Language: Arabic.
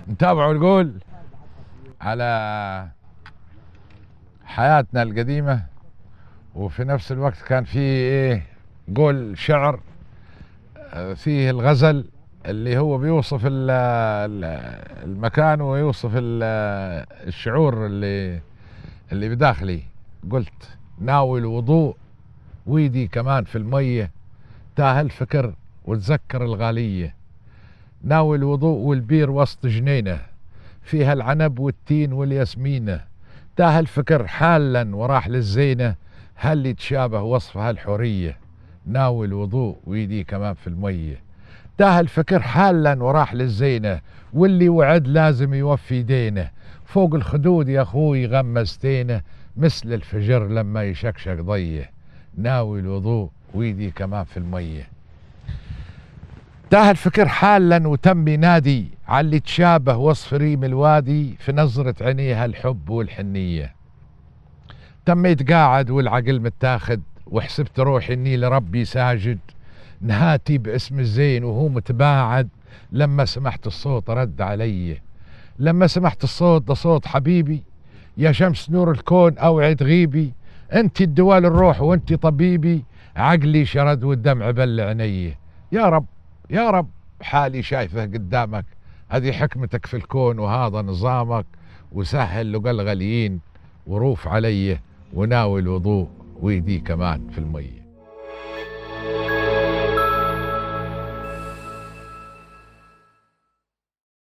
نتابعوا القول على حياتنا القديمة، وفي نفس الوقت كان في ايه قول شعر فيه الغزل اللي هو بيوصف المكان ويوصف الشعور اللي بداخلي. قلت ناوي الوضوء ويدي كمان في المية، تاه الفكر وتذكر الغالية. ناوي الوضوء والبير وسط جنينه، فيها العنب والتين والياسمينة. تاه الفكر حالا وراح للزينة، هل يتشابه وصفها الحورية. ناوي الوضوء ويدي كمان في المية. تاه الفكر حالا وراح للزينة، واللي وعد لازم يوفي دينه. فوق الخدود يا اخوي غمزتينه، مثل الفجر لما يشكشك ضيه. ناوي الوضوء ويدي كمان في المية. تاه الفكر حالا وتم ينادي على اللي تشابه وصف ريم الوادي، في نظرة عينيها الحب والحنية. تميت قاعد والعقل متاخد، وحسبت روحي اني لربي ساجد. نهاتي باسم الزين وهو متباعد، لما سمحت الصوت رد علي. لما سمحت الصوت ده صوت حبيبي، يا شمس نور الكون اوعي تغيبي. انت الدوال الروح وانت طبيبي، عقلي شرد والدمع بل عيني. يا رب يا رب حالي شايفه قدامك، هذه حكمتك في الكون وهذا نظامك. وسهل لقى الغاليين وروف علي، وناوي الوضوء ويدي كمان في المية.